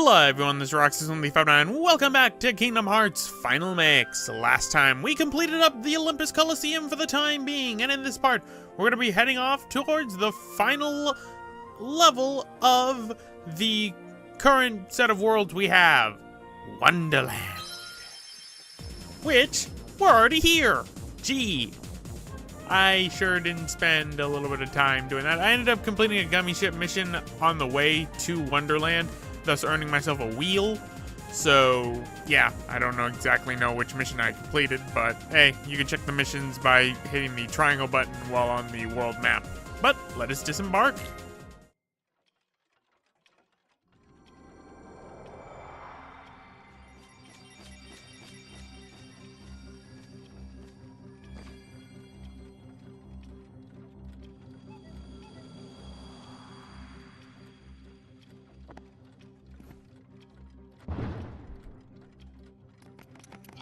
Hello everyone, this is Roxas1559 and welcome back to Kingdom Hearts Final Mix. Last time we completed up the Olympus Coliseum for the time being, and in this part we're going to be heading off towards the final level of the current set of worlds we have, Wonderland. Which, we're already here. Gee, I sure didn't spend a little bit of time doing that. I ended up completing a gummy ship mission on the way to Wonderland, thus earning myself a wheel. So yeah, I don't exactly know which mission I completed, but hey, you can check the missions by hitting the triangle button while on the world map. But let us disembark.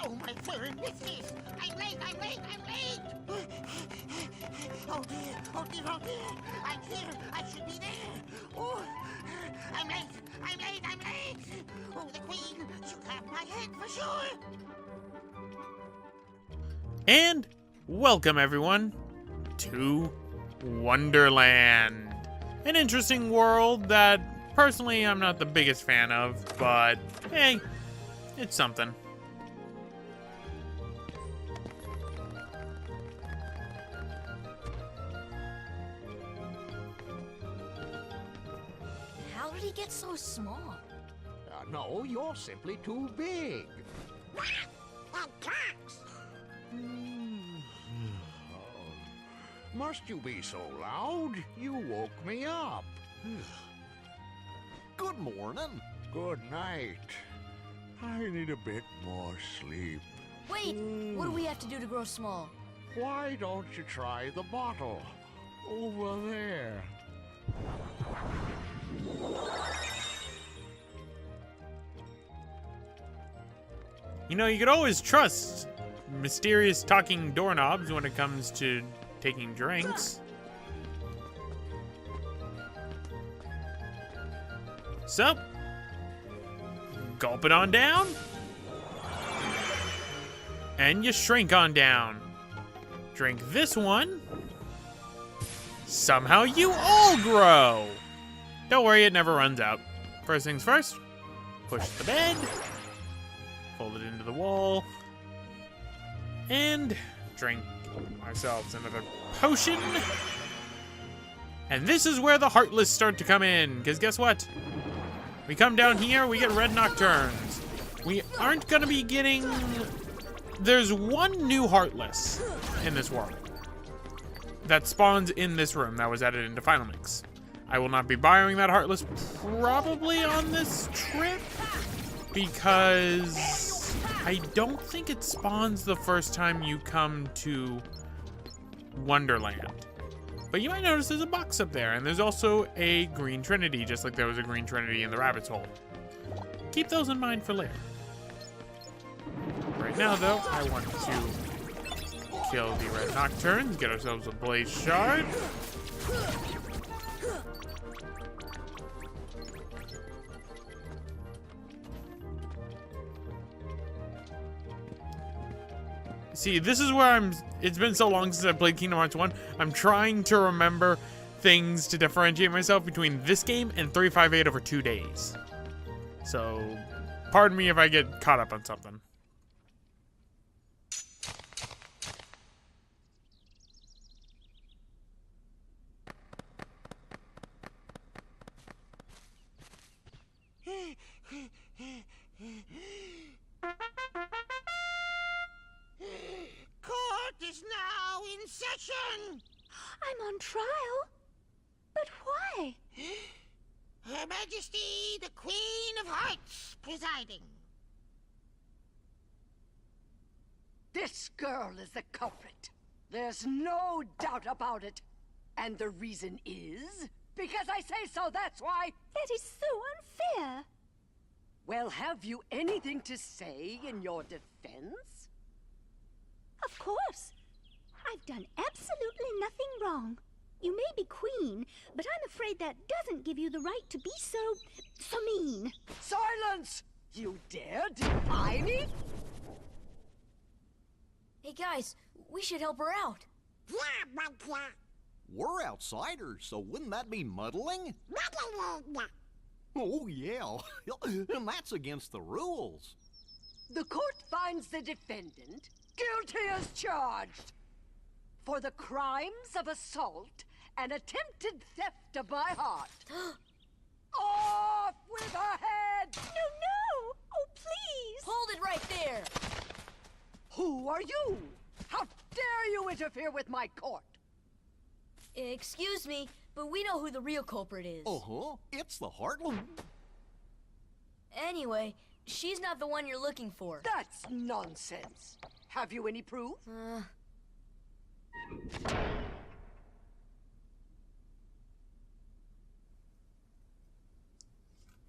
Oh, my fur missus! I'm late! Oh dear! I'm here! I should be there! Oh, I'm late! Oh, the queen! She'll have my head for sure! And welcome everyone to Wonderland. An interesting world that personally I'm not the biggest fan of, but hey, it's something. How did he get so small? No, you're simply too big. What? That clocks! Must you be so loud? You woke me up. Good morning. Good night. I need a bit more sleep. Wait, what do we have to do to grow small? Why don't you try the bottle? Over there. You know, you could always trust mysterious talking doorknobs when it comes to taking drinks. So, gulp it on down, and you shrink on down. Drink this one. Somehow you all grow. Don't worry, it never runs out. First things first, push the bed, fold it into the wall, and drink ourselves another potion. And this is where the Heartless start to come in, because guess what? We come down here, we get red nocturnes. We aren't gonna be getting... There's one new Heartless in this world that spawns in this room that was added into Final Mix. I will not be borrowing that Heartless probably on this trip, because I don't think it spawns the first time you come to Wonderland. But you might notice there's a box up there, and there's also a green trinity, just like there was a green trinity in the rabbit's hole. Keep those in mind for later. Right now, though, I want to kill the red nocturnes, get ourselves a blaze shard. See, this is where it's been so long since I played Kingdom Hearts 1. I'm trying to remember things to differentiate myself between this game and 358 over 2 days. So, pardon me if I get caught up on something. Court is now in session! I'm on trial? But why? Her Majesty, the Queen of Hearts, presiding. This girl is the culprit. There's no doubt about it. And the reason is? Because I say so, that's why. That is so unfair. Well, have you anything to say in your defense? Of course. I've done absolutely nothing wrong. You may be queen, but I'm afraid that doesn't give you the right to be so mean. So I nonsense! You dare defy me? Hey guys, we should help her out. Yeah, but We're outsiders, so wouldn't that be muddling? muddling. Oh, yeah. And that's against the rules. The court finds the defendant guilty as charged for the crimes of assault and attempted theft of my heart. Off with her head! No, no! Oh, please! Hold it right there! Who are you? How dare you interfere with my court? Excuse me, but we know who the real culprit is. Uh-huh. It's the Heartland. Anyway, she's not the one you're looking for. That's nonsense. Have you any proof?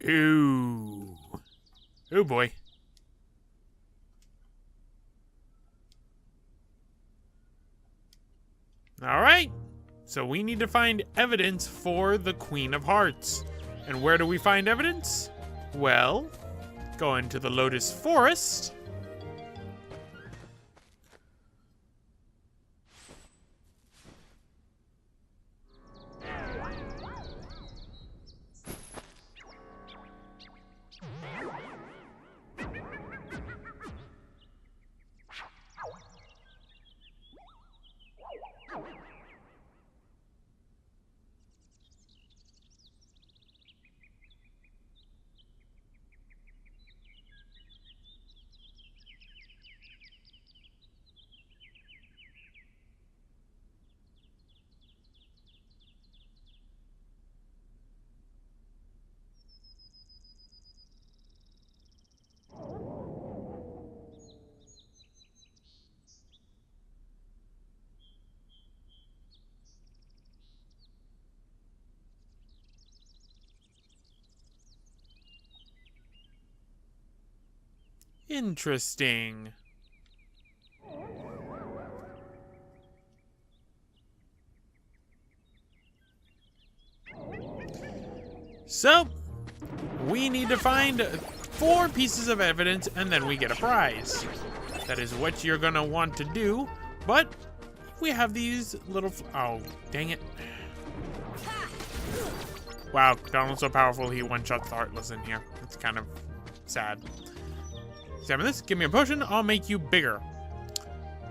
Ooh. Oh boy. All right. So we need to find evidence for the Queen of Hearts. And where do we find evidence? Well, go into the Lotus Forest. Interesting. So, we need to find 4 pieces of evidence and then we get a prize. That is what you're gonna want to do, but we have these little oh, dang it. Wow, Donald's so powerful he one-shots the Heartless in here. It's kind of sad. Examine this. Give me a potion. I'll make you bigger.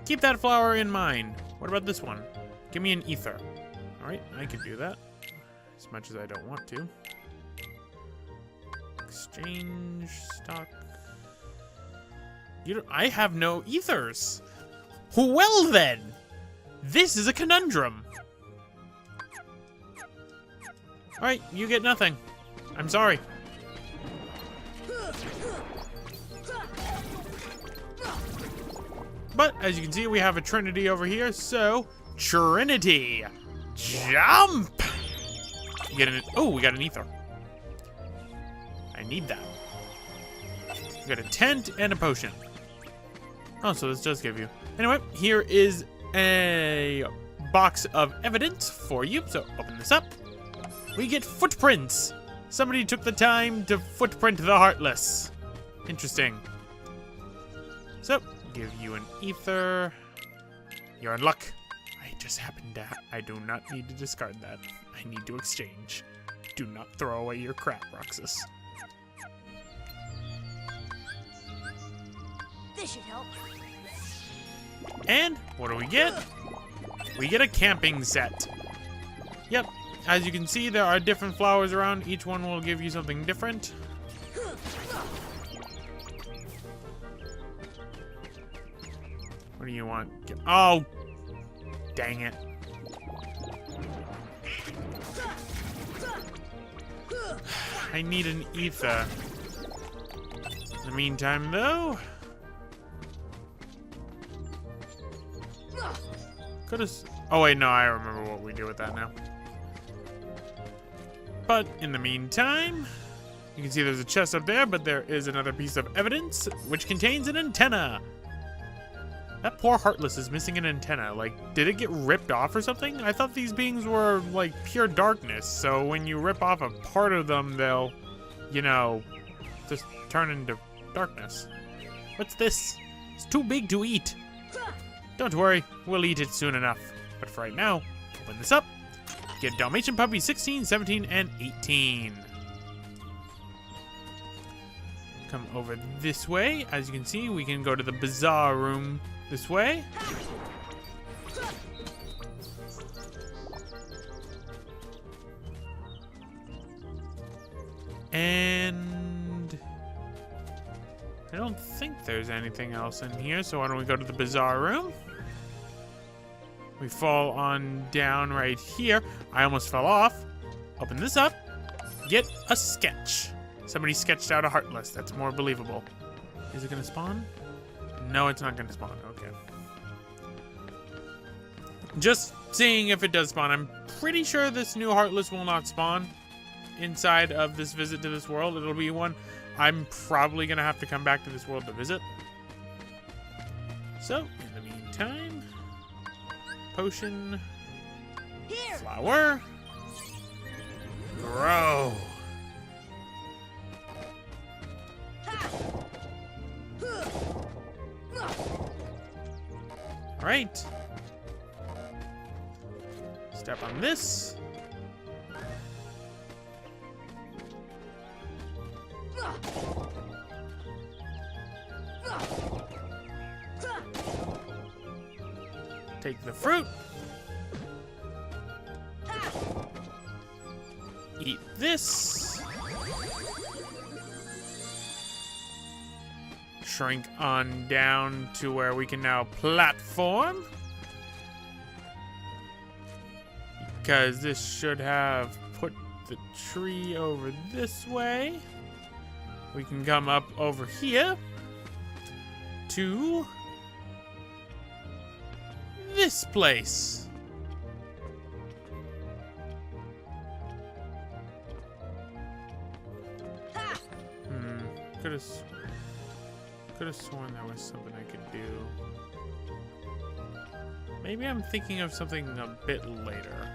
Keep that flower in mind. What about this one? Give me an ether. All right, I can do that. As much as I don't want to. Exchange stock. You don't, I have no ethers. Well then, this is a conundrum. All right, you get nothing. I'm sorry. But as you can see, we have a Trinity over here, so Trinity, jump! Get an, oh, we got an ether. I need that. We got a tent and a potion. Oh, so this does give you. Anyway, here is a box of evidence for you. So open this up. We get footprints. Somebody took the time to footprint the Heartless. Interesting. So, give you an ether. You're in luck. I just happened to I do not need to discard that. I need to exchange. Do not throw away your crap, Roxas. This should help. And what do we get? We get a camping set. Yep. As you can see, there are different flowers around. Each one will give you something different. What do you want? Oh, dang it. I need an ether. In the meantime, though, could have. Oh wait, no, I remember what we do with that now. But in the meantime, you can see there's a chest up there, but there is another piece of evidence which contains an antenna. That poor Heartless is missing an antenna. Like, did it get ripped off or something? I thought these beings were like pure darkness, so when you rip off a part of them, they'll, you know, just turn into darkness. What's this? It's too big to eat. Don't worry, we'll eat it soon enough. But for right now, open this up. Get Dalmatian Puppy 16, 17, and 18. Come over this way. As you can see, we can go to the bazaar room this way. And I don't think there's anything else in here, so why don't we go to the bazaar room? We fall on down right here. I almost fell off. Open this up. Get a sketch. Somebody sketched out a Heartless. That's more believable. Is it gonna spawn? No, it's not gonna spawn. Okay. Just seeing if it does spawn. I'm pretty sure this new Heartless will not spawn inside of this visit to this world. It'll be one I'm probably gonna have to come back to this world to visit. So, in the meantime, potion, flower, grow. All right. Step on this. Take the fruit. Eat this. Shrink on down to where we can now platform. Because this should have put the tree over this way. We can come up over here to this place. Could have sworn that was something I could do. Maybe I'm thinking of something a bit later.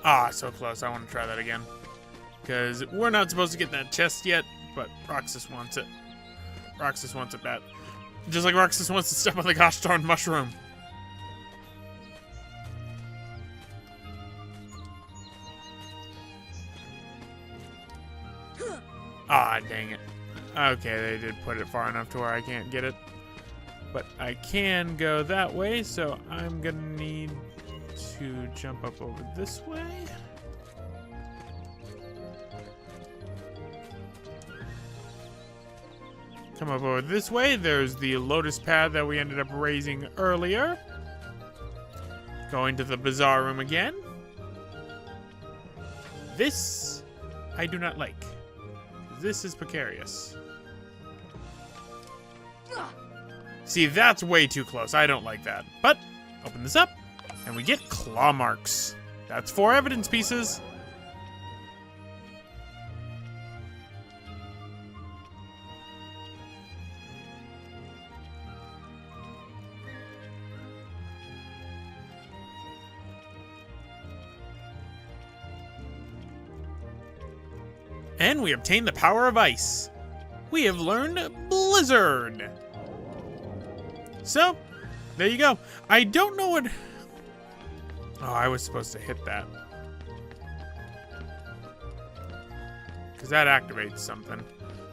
Ah, so close. I want to try that again. Because we're not supposed to get that chest yet, but Roxas wants it. Roxas wants it bad. Just like Roxas wants to step on the gosh darn mushroom. Ah, dang it. Okay, they did put it far enough to where I can't get it. But I can go that way, so I'm gonna need to jump up over this way. Come up over this way. There's the lotus pad that we ended up raising earlier. Going to the bazaar room again. This I do not like. This is precarious. See, that's way too close. I don't like that. But open this up, and we get claw marks. That's 4 evidence pieces. And we obtain the power of ice. We have learned Blizzard. So, there you go. I don't know what... Oh, I was supposed to hit that. Because that activates something.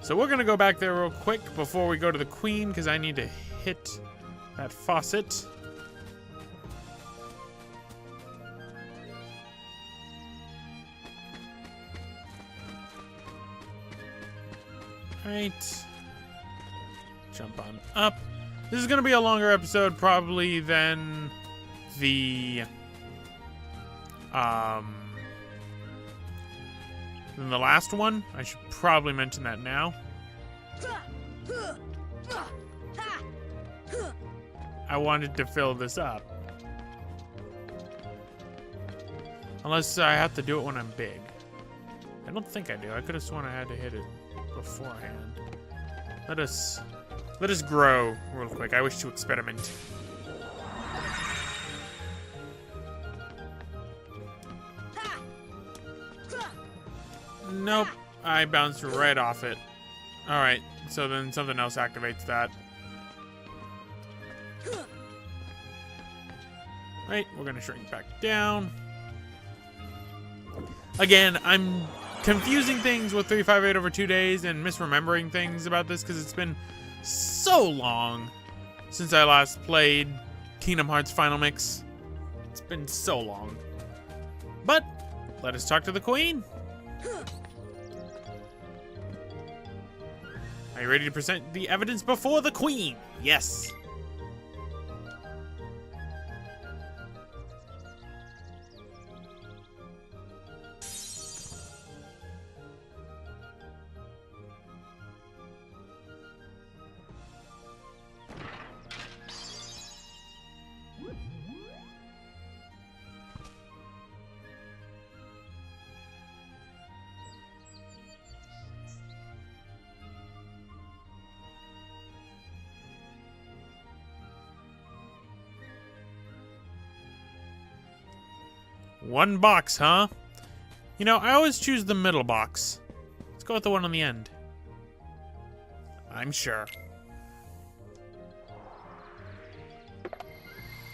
So we're going to go back there real quick before we go to the queen, because I need to hit that faucet. Right. Jump on up. This is going to be a longer episode probably than the last one. I should probably mention that now. I wanted to fill this up. Unless I have to do it when I'm big. I don't think I do. I could have sworn I had to hit it beforehand. Let us grow real quick. I wish to experiment. Nope. I bounced right off it. Alright, so then something else activates that. Right, we're gonna shrink back down. Again, I'm confusing things with 358 over 2 days and misremembering things about this because it's been so long since I last played Kingdom Hearts Final Mix. It's been so long. But let us talk to the Queen. Are you ready to present the evidence before the Queen? Yes. One box, huh? You know, I always choose the middle box. Let's go with the one on the end. I'm sure.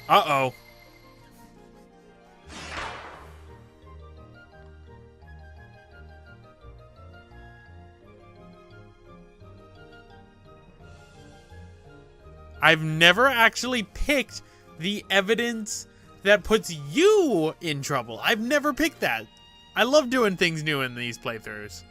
Uh-oh. I've never actually picked the evidence that puts you in trouble. I've never picked that. I love doing things new in these playthroughs.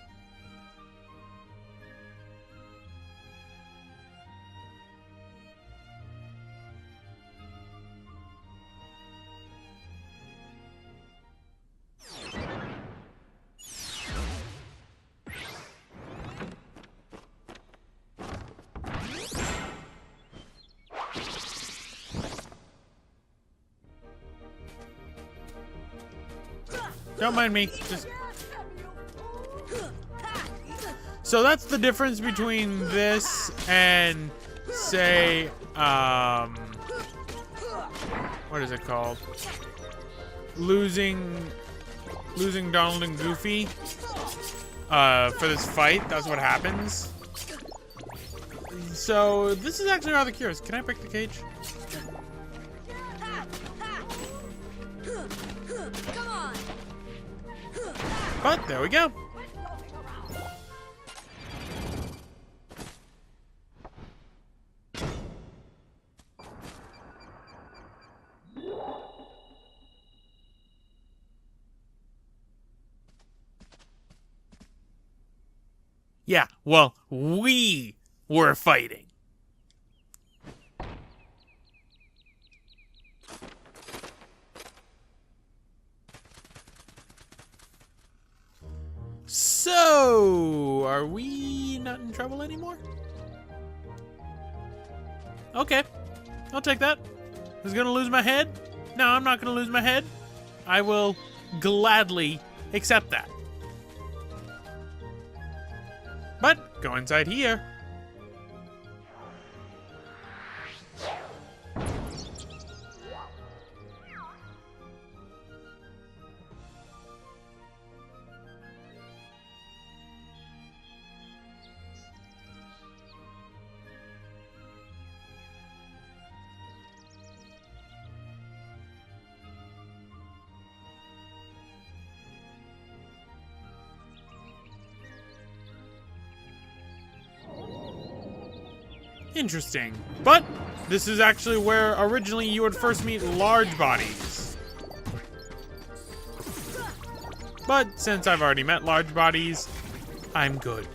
Don't mind me. So that's the difference between this and, say, what is it called? Losing Donald and Goofy for this fight. That's what happens. So this is actually rather curious. Can I break the cage? But there we go. Yeah, well, we were fighting. So, are we not in trouble anymore? Okay, I'll take that. I was gonna lose my head? No, I'm not gonna lose my head. I will gladly accept that. But, go inside here. Interesting. But this is actually where originally you would first meet large bodies. But since I've already met large bodies, I'm good.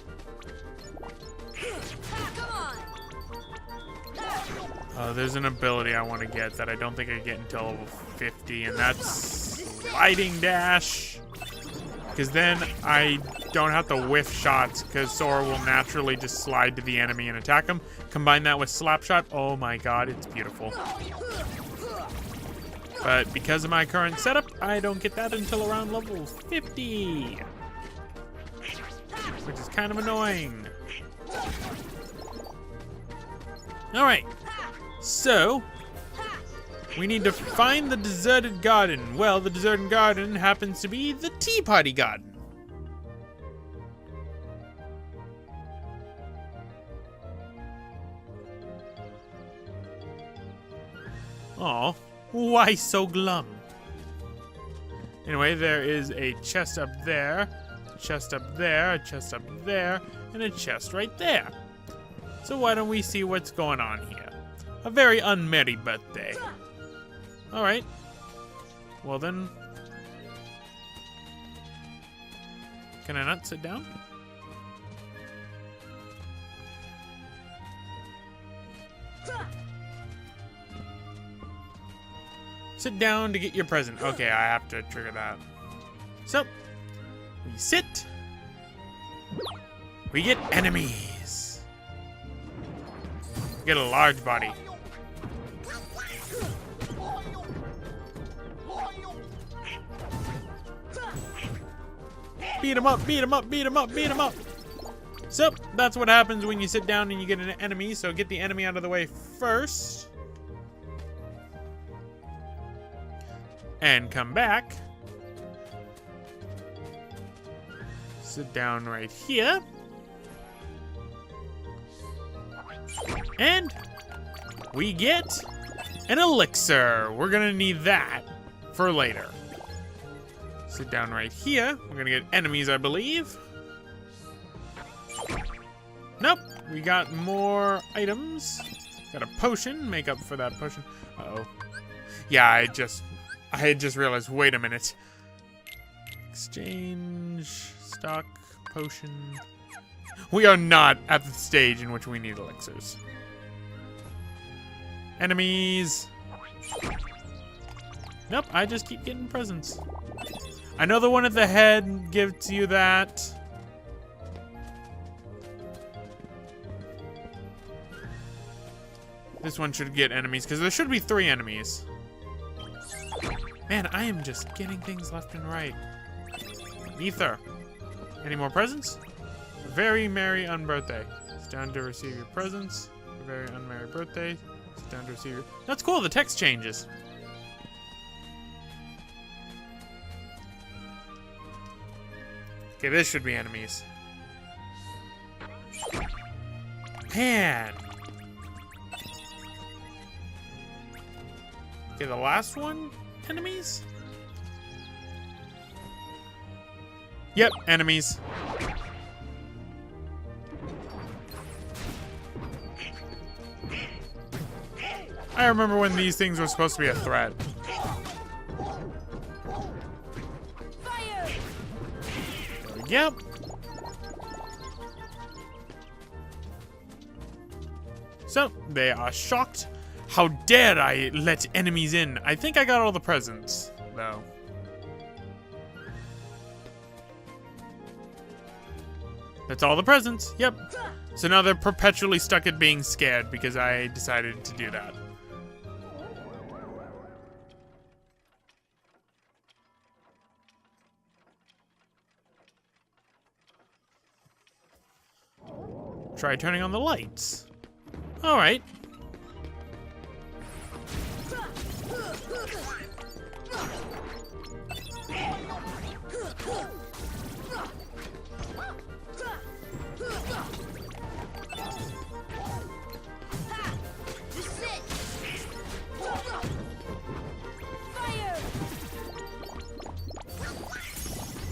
There's an ability I want to get that I don't think I get until level 50, and that's Sliding Dash. Because then I don't have to whiff shots, because Sora will naturally just slide to the enemy and attack him. Combine that with Slap Shot, oh my god, it's beautiful. But because of my current setup, I don't get that until around level 50. Which is kind of annoying. Alright, so we need to find the deserted garden. Well, the deserted garden happens to be the Tea Party Garden. Aw, why so glum? Anyway, there is a chest up there, a chest up there, a chest up there, and a chest right there. So why don't we see what's going on here? A very unmerry birthday. Alright. Well then... Can I not sit down? Sit down to get your present. Okay, I have to trigger that. So, we sit. We get enemies. We get a large body. Beat him up, beat him up, beat him up, beat him up. So, that's what happens when you sit down and you get an enemy. So get the enemy out of the way first. And come back. Sit down right here. And we get an elixir. We're gonna need that for later. Sit down right here. We're gonna get enemies, I believe. Nope. We got more items. Got a potion. Make up for that potion. Uh-oh. Yeah, I had just realized, wait a minute. Exchange, stock, potion. We are not at the stage in which we need elixirs. Enemies. Nope, I just keep getting presents. I know the one at the head gives you that. This one should get enemies, because there should be 3 enemies. Man, I am just getting things left and right. Ether. Any more presents? A very merry unbirthday. Sit down to receive your presents. A very unmerry birthday. Sit down to receive your... That's cool, the text changes. Okay, this should be enemies. Man. Okay, the last one? Enemies? Yep, enemies. I remember when these things were supposed to be a threat. Fire! Yep. So, they are shocked. How dare I let enemies in? I think I got all the presents, though. That's all the presents, yep. So now they're perpetually stuck at being scared because I decided to do that. Try turning on the lights. All right.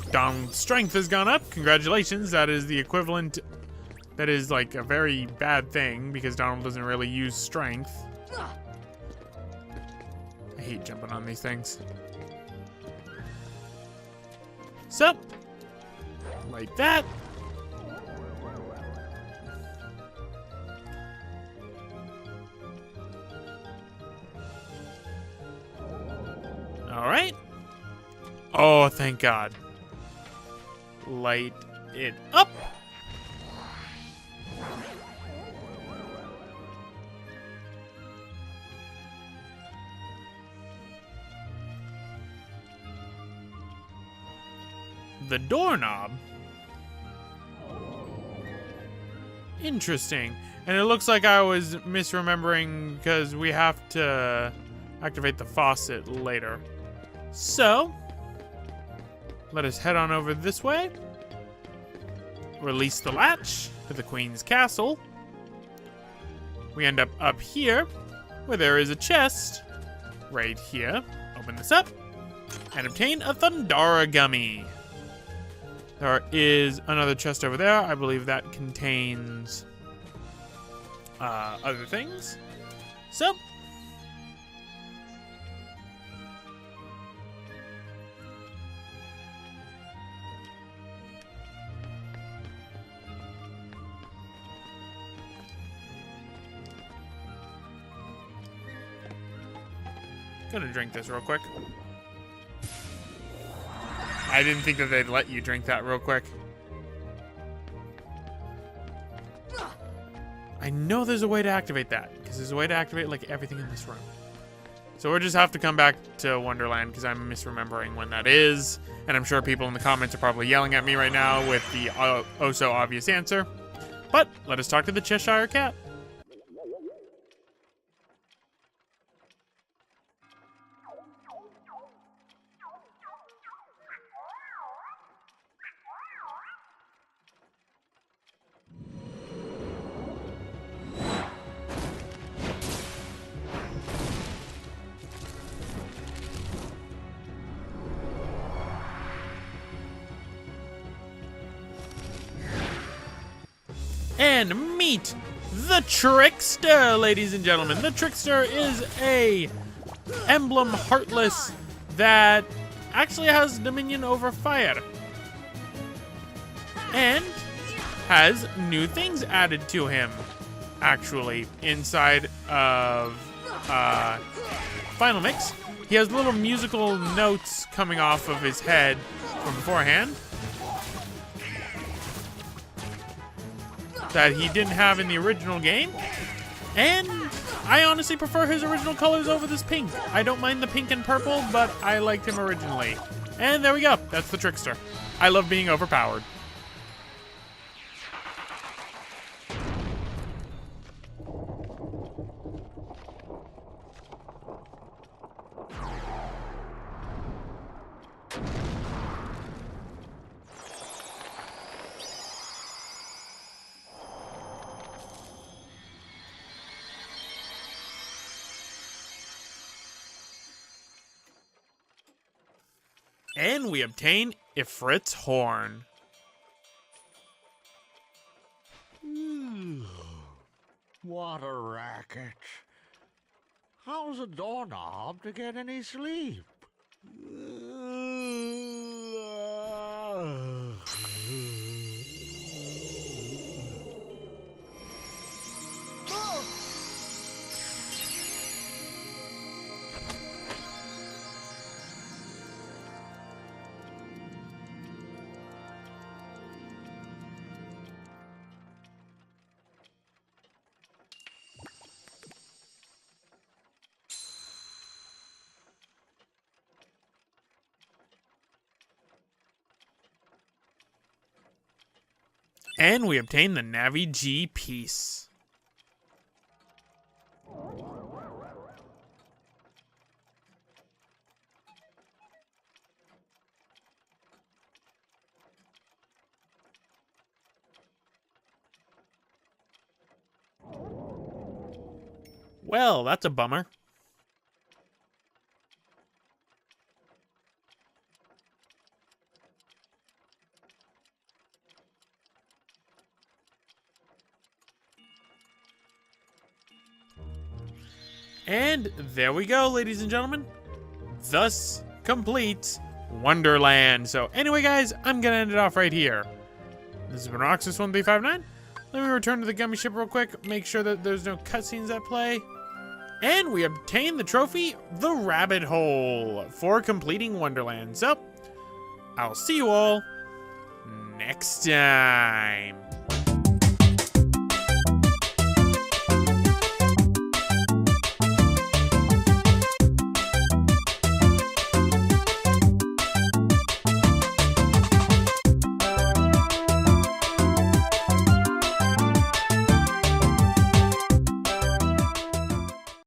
Donald's strength has gone up. Congratulations. That is the equivalent. That is like a very bad thing because Donald doesn't really use strength. I hate jumping on these things. So, like that. All right. Oh, thank God. Light it up. The doorknob? Interesting. And it looks like I was misremembering because we have to activate the faucet later. So, let us head on over this way. Release the latch to the Queen's castle. We end up here, where there is a chest right here. Open this up and obtain a Thundara gummy. There is another chest over there. I believe that contains other things. So, gonna drink this real quick. I didn't think that they'd let you drink that real quick. I know there's a way to activate that, because there's a way to activate like everything in this room. So we'll just have to come back to Wonderland, because I'm misremembering when that is. And I'm sure people in the comments are probably yelling at me right now with the oh so obvious answer. But let us talk to the Cheshire Cat. And meet the Trickster, ladies and gentlemen. The Trickster is a emblem Heartless that actually has dominion over fire. And has new things added to him, actually, inside of Final Mix. He has little musical notes coming off of his head from beforehand that he didn't have in the original game. And I honestly prefer his original colors over this pink. I don't mind the pink and purple, but I liked him originally. And there we go. That's the Trickster. I love being overpowered. And we obtain Ifrit's Horn. What a racket. How's a doorknob to get any sleep? And we obtain the Navi G piece. Well, that's a bummer. And there we go, ladies and gentlemen. Thus completes Wonderland. So anyway, guys, I'm going to end it off right here. This has been Roxas1359. Let me return to the gummy ship real quick. Make sure that there's no cutscenes at play. And we obtain the trophy, the Rabbit Hole, for completing Wonderland. So, I'll see you all next time.